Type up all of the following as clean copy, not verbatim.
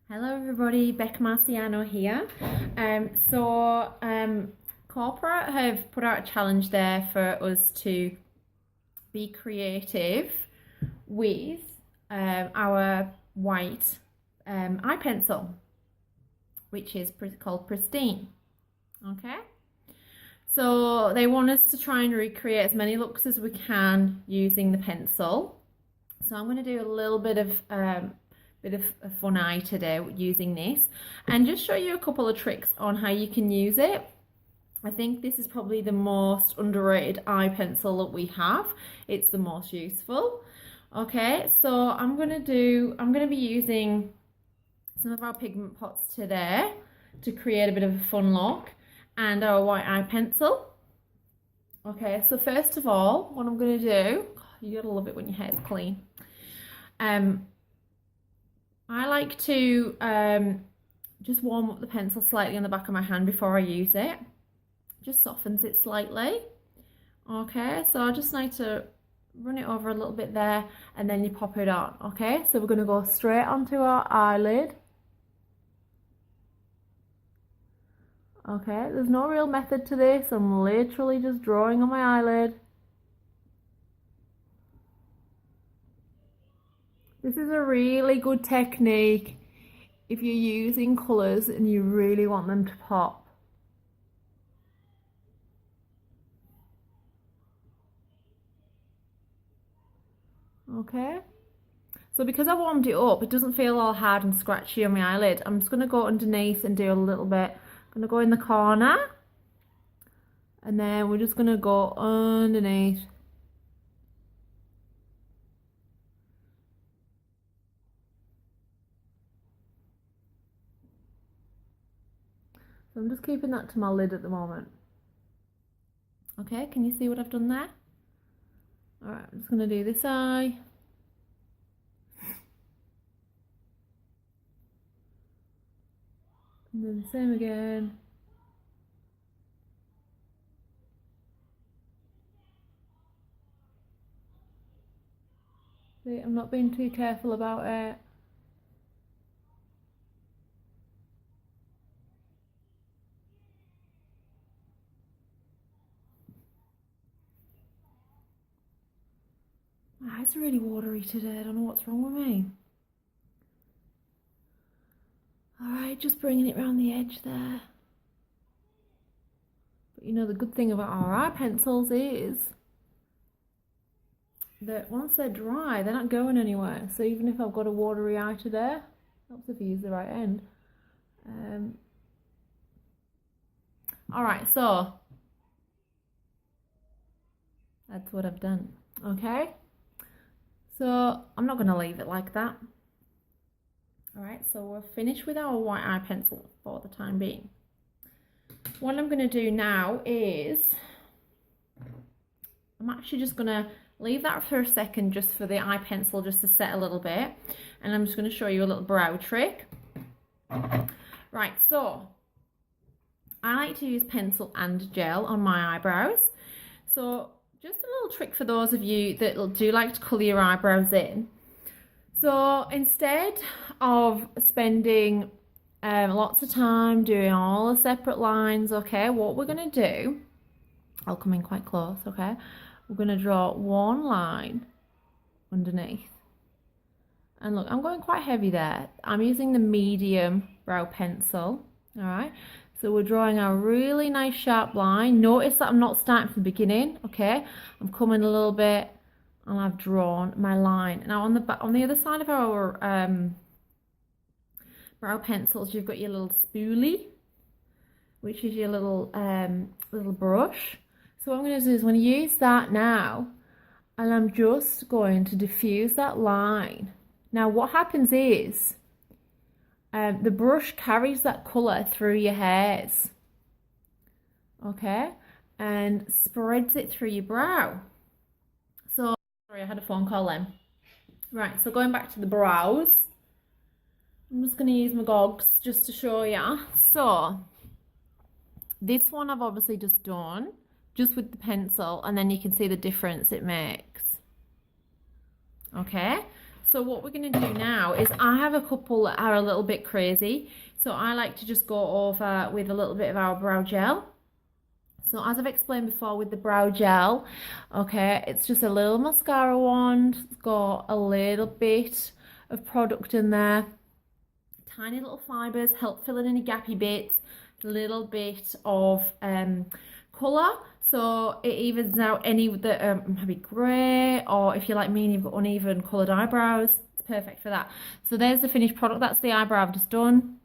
Hello everybody, Becca Marciano here. Corporate have put out a challenge there for us to be creative with our white eye pencil, which is called Pristine. Okay, so they want us to try and recreate as many looks as we can using the pencil. So I'm going to do a little bit of a fun eye today using this and just show you a couple of tricks on how you can use it. I think this is probably the most underrated eye pencil that we have. It's the most useful. Okay, so I'm going to be using some of our pigment pots today to create a bit of a fun look, and our white eye pencil. Okay, so first of all, what I'm going to do, you gotta love it when your hair's clean. I like to just warm up the pencil slightly on the back of my hand before I use it. Just softens it slightly. Okay, so I just need to run it over a little bit there and then you pop it on. Okay, so we're going to go straight onto our eyelid. Okay, there's no real method to this. I'm literally just drawing on my eyelid. This is a really good technique if you're using colours and you really want them to pop. Okay, so because I warmed it up, it doesn't feel all hard and scratchy on my eyelid. I'm just going to go underneath and do a little bit. I'm going to go in the corner and then we're just going to go underneath. So I'm just keeping that to my lid at the moment. Okay, can you see what I've done there? Alright, I'm just going to do this eye. And then the same again. See, I'm not being too careful about it. My eyes are really watery today. I don't know what's wrong with me. Alright, just bringing it around the edge there. But you know, the good thing about our eye pencils is that once they're dry, they're not going anywhere. So even if I've got a watery eye today, helps if you use the right end. Alright, so that's what I've done. Okay, so I'm not going to leave it like that. Alright, so we're finished with our white eye pencil for the time being. What I'm going to do now is I'm actually just going to leave that for a second just for the eye pencil just to set a little bit, and I'm just going to show you a little brow trick. Right, so I like to use pencil and gel on my eyebrows. So just a little trick for those of you that do like to colour your eyebrows in. So instead of spending lots of time doing all the separate lines, okay, what we're going to do, I'll come in quite close, okay, we're going to draw one line underneath. And look, I'm going quite heavy there. I'm using the medium brow pencil, all right. So we're drawing a really nice sharp line. Notice that I'm not starting from the beginning, okay? I'm coming a little bit and I've drawn my line. Now on the other side of our brow pencils, you've got your little spoolie, which is your little brush. So what I'm going to do is I'm going to use that now, and I'm just going to diffuse that line. Now what happens is the brush carries that colour through your hairs, okay, and spreads it through your brow. So, sorry, I had a phone call then. Right, so going back to the brows, I'm just going to use my gogs just to show you. So, this one I've obviously just done, just with the pencil, and then you can see the difference it makes. Okay, So what we're going to do now is I have a couple that are a little bit crazy. So I like to just go over with a little bit of our brow gel. So as I've explained before with the brow gel, okay, it's just a little mascara wand. It's got a little bit of product in there. Tiny little fibres, help fill in any gappy bits. A little bit of colour. So it evens out any that maybe grey, or if you're like me and you've got uneven coloured eyebrows, it's perfect for that. So there's the finished product. That's the eyebrow I've just done.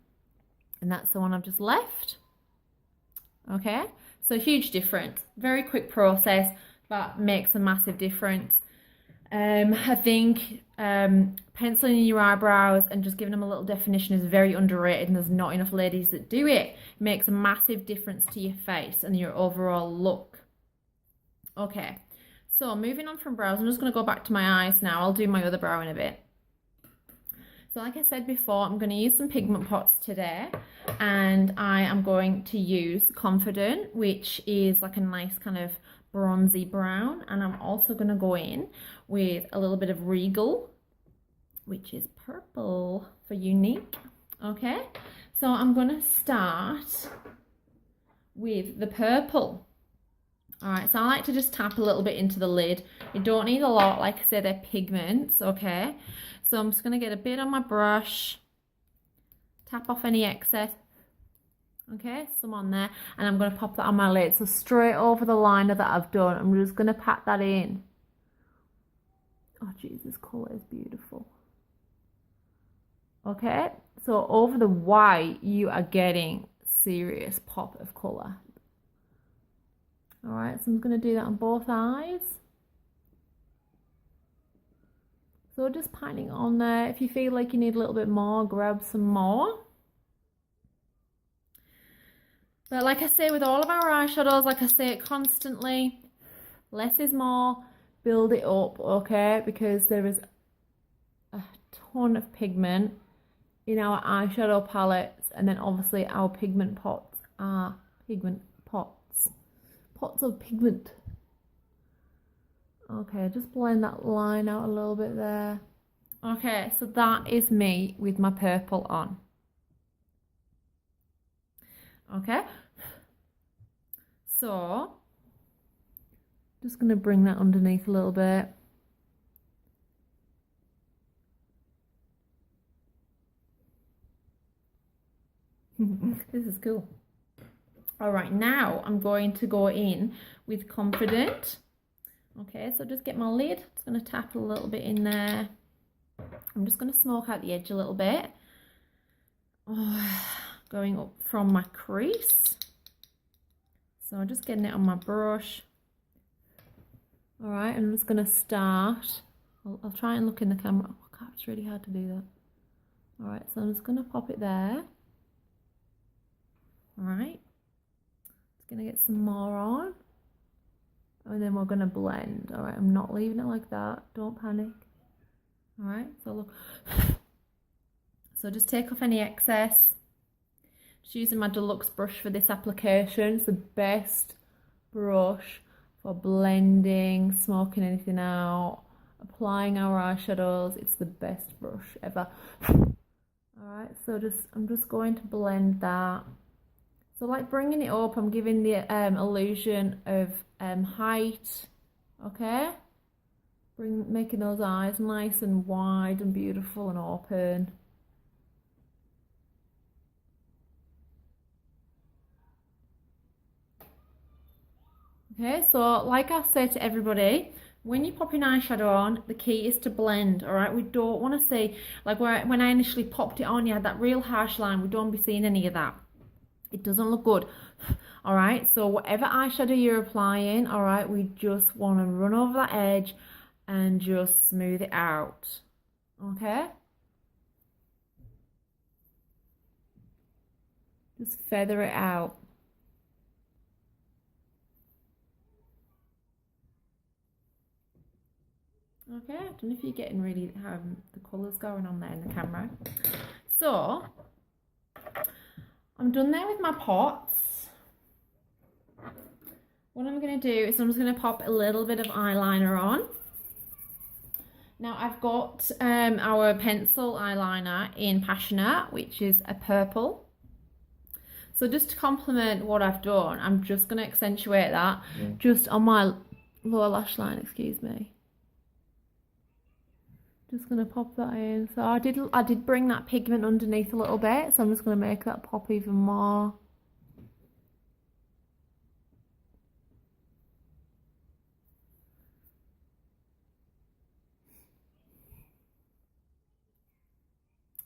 And that's the one I've just left. Okay. So huge difference, very quick process, but makes a massive difference. I think penciling in your eyebrows and just giving them a little definition is very underrated, and there's not enough ladies that do it. It makes a massive difference to your face and your overall look. Okay, so moving on from brows, I'm just going to go back to my eyes now. I'll do my other brow in a bit. So like I said before, I'm going to use some pigment pots today, and I am going to use Confident, which is like a nice kind of bronzy brown, and I'm also going to go in with a little bit of Regal, which is purple for Younique. Okay, so I'm going to start with the purple. Alright, so I like to just tap a little bit into the lid. You don't need a lot, like I said, they're pigments, okay? So I'm just going to get a bit on my brush, tap off any excess, okay, some on there, and I'm going to pop that on my lid. So straight over the liner that I've done, I'm just going to pat that in. Oh, geez, this colour is beautiful. Okay, so over the white, you are getting serious pop of colour. Alright, so I'm going to do that on both eyes. So just patting on there. If you feel like you need a little bit more, grab some more. But like I say with all of our eyeshadows, like I say it constantly, less is more, build it up, okay? Because there is a ton of pigment in our eyeshadow palettes, and then obviously our pigment pots are pigment pots. Pots of pigment. Okay, just blend that line out a little bit there. Okay, so that is me with my purple on. Okay, so just going to bring that underneath a little bit. This is cool. All right, now I'm going to go in with Confident. Okay, so just get my lid. Just going to tap a little bit in there. I'm just going to smoke out the edge a little bit. Oh, going up from my crease. So just getting it on my brush. All right, I'm just going to start. I'll try and look in the camera. Oh God, it's really hard to do that. All right, so I'm just going to pop it there. All right, just going to get some more on. And then we're going to blend. All right, I'm not leaving it like that. Don't panic. All right, so look. So just take off any excess. Just using my deluxe brush for this application. It's the best brush for blending, smoking anything out, applying our eyeshadows. It's the best brush ever. All right, so I'm just going to blend that. So like bringing it up, I'm giving the illusion of height, okay? Making those eyes nice and wide and beautiful and open. Okay, so like I say to everybody, when you're popping eyeshadow on, the key is to blend, all right? We don't want to see, like when I initially popped it on, you had that real harsh line. We don't be seeing any of that. It doesn't look good. All right, so whatever eyeshadow you're applying, all right, we just want to run over that edge and just smooth it out. Okay? Just feather it out. Okay, I don't know if you're getting really the colours going on there in the camera. So, I'm done there with my pots. What I'm going to do is I'm just going to pop a little bit of eyeliner on. Now I've got our pencil eyeliner in Passionate, which is a purple. So just to complement what I've done, I'm just going to accentuate that just on my lower lash line, excuse me. Just going to pop that in. So I did bring that pigment underneath a little bit, so I'm just going to make that pop even more.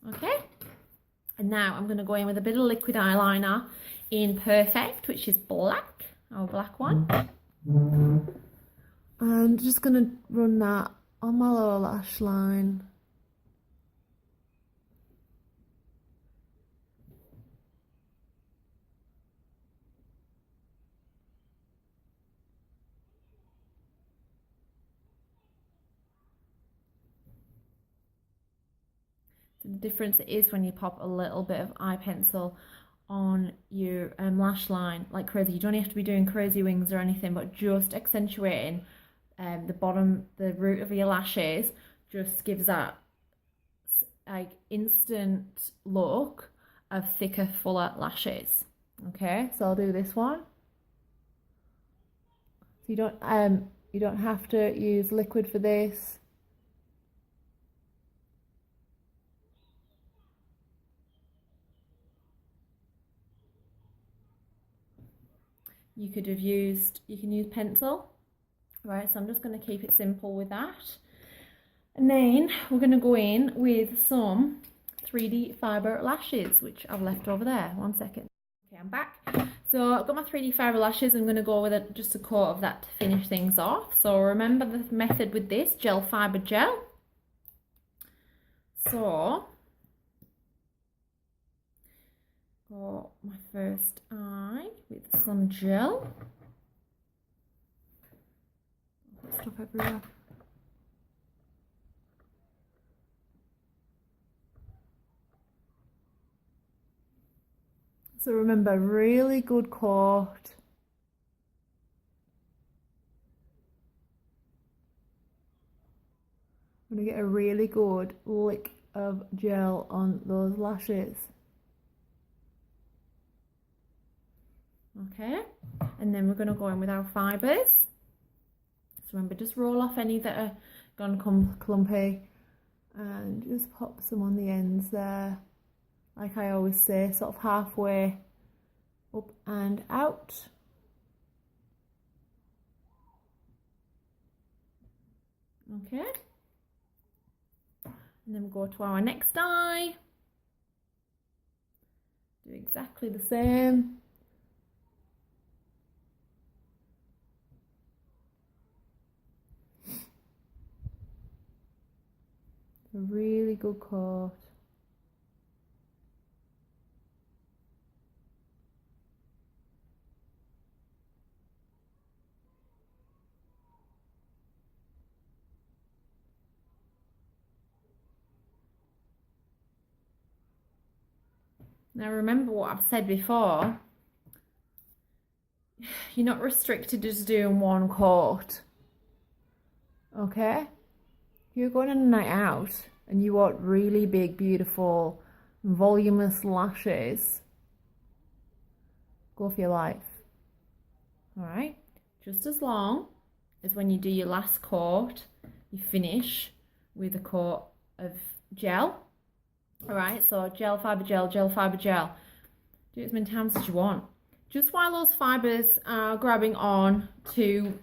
Okay, and now I'm going to go in with a bit of liquid eyeliner in Perfect, which is black, our black one. And just going to run that on my lower lash line. The difference is when you pop a little bit of eye pencil on your lash line like crazy. You don't have to be doing crazy wings or anything, but just accentuating the root of your lashes just gives that like instant look of thicker, fuller lashes. Okay, so I'll do this one. So you don't have to use liquid for this. You can use pencil, right? So I'm just going to keep it simple with that. And then we're going to go in with some 3D fibre lashes, which I've left over there. 1 second. Okay, I'm back. So I've got my 3D fibre lashes. I'm going to go with just a coat of that to finish things off. So remember the method with this, gel fibre gel. So got my first eye with some gel. Stuff everywhere. So remember, really good coat. I'm going to get a really good lick of gel on those lashes. Okay, and then we're going to go in with our fibres. So remember, just roll off any that are gone clumpy and just pop some on the ends there. Like I always say, sort of halfway up and out. Okay, and then we go to our next eye. Do exactly the same. A really good coat. Now remember what I've said before, you're not restricted to just doing one coat, okay? If you're going on a night out and you want really big, beautiful, voluminous lashes, go for your life, all right? Just as long as when you do your last coat, you finish with a coat of gel. All right, so gel, fibre gel, gel, fibre gel. Do it as many times as you want. Just while those fibres are grabbing on to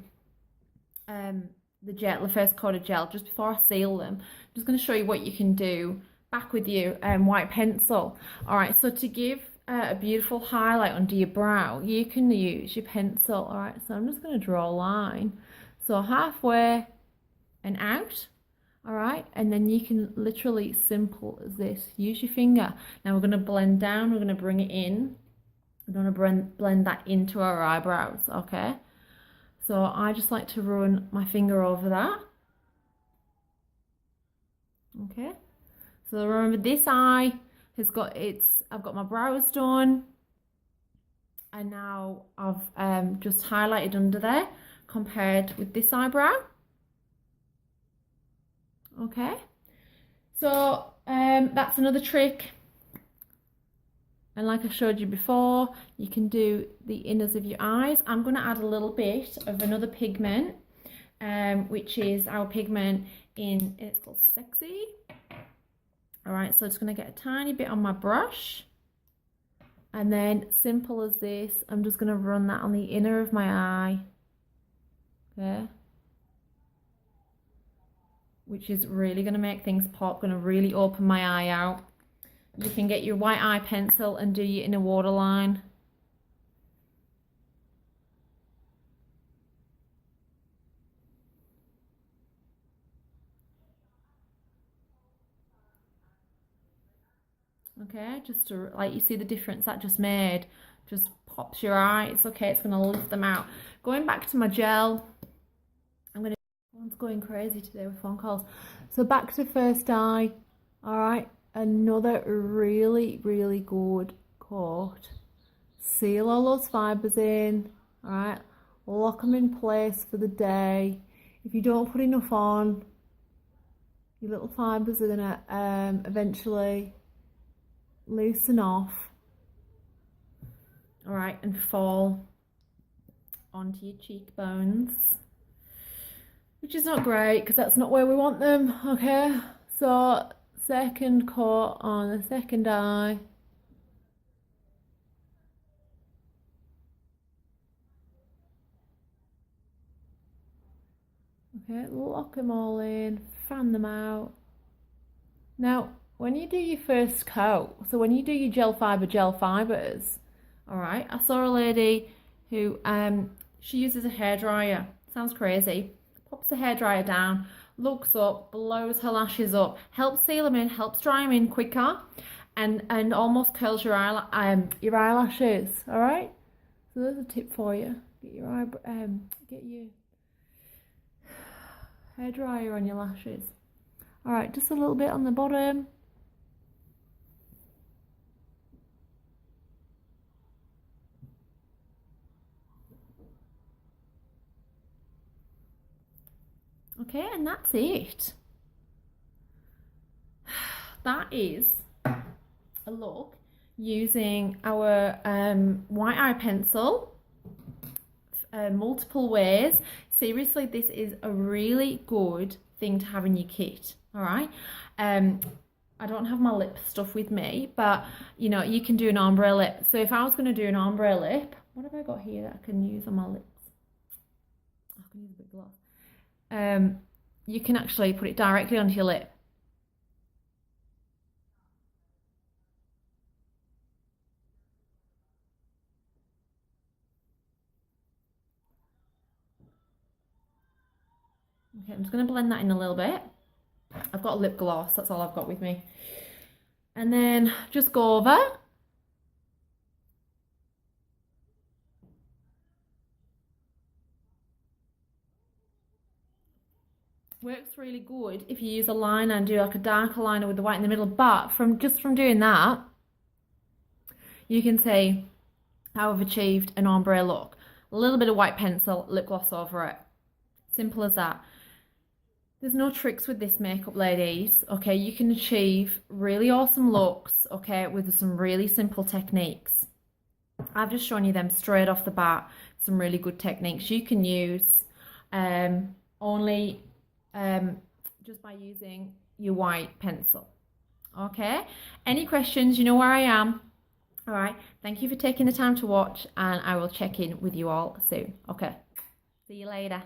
the gel, the first coat of gel, just before I seal them, I'm just going to show you what you can do back with your white pencil. All right, so to give a beautiful highlight under your brow, you can use your pencil. All right, so I'm just going to draw a line. So halfway and out. All right, and then you can literally, simple as this, use your finger. Now we're going to blend down, we're going to bring it in. We're going to blend that into our eyebrows, okay? So I just like to run my finger over that. Okay, so remember this eye has got I've got my brows done. And now I've just highlighted under there compared with this eyebrow. Okay, so that's another trick. And like I showed you before, you can do the inners of your eyes. I'm going to add a little bit of another pigment, which is our pigment it's called Sexy. All right, so I'm just going to get a tiny bit on my brush. And then, simple as this, I'm just going to run that on the inner of my eye. Okay. Which is really going to make things pop, going to really open my eye out. You can get your white eye pencil and do your inner waterline. Okay, just to, like, you see the difference that just made. Just pops your eyes. Okay, it's going to lift them out. Going back to my gel, one's going crazy today with phone calls. So back to first eye. All right, another really, really good coat. Seal all those fibres in. All right, lock them in place for the day. If you don't put enough on, your little fibres are gonna eventually loosen off. All right, and fall onto your cheekbones, which is not great because that's not where we want them. Okay, so second coat on the second eye. Okay, lock them all in, fan them out. Now, when you do your first coat, so when you do your gel fibres, all right, I saw a lady who she uses a hairdryer. Sounds crazy. Pops the hairdryer down, looks up, blows her lashes up, helps seal them in, helps dry them in quicker, and almost curls your eyelashes. All right. So there's a tip for you. Get your hairdryer on your lashes. All right, just a little bit on the bottom. Okay, and that's it. That is a look using our white eye pencil multiple ways. Seriously, this is a really good thing to have in your kit. All right. I don't have my lip stuff with me, but you know, you can do an ombre lip. So if I was going to do an ombre lip, what have I got here that I can use on my lips? I can use a bit of gloss. You can actually put it directly onto your lip. Okay, I'm just going to blend that in a little bit. I've got a lip gloss, that's all I've got with me. And then just go over. Works really good if you use a liner and do like a darker liner with the white in the middle, but from doing that, you can see how I've achieved an ombre look. A little bit of white pencil, lip gloss over it. Simple as that. There's no tricks with this makeup, ladies. Okay, you can achieve really awesome looks, okay, with some really simple techniques. I've just shown you them straight off the bat. Some really good techniques you can use only just by using your white pencil. Okay, any questions, you know where I am. All right, thank you for taking the time to watch, and I will check in with you all soon. Okay, see you later.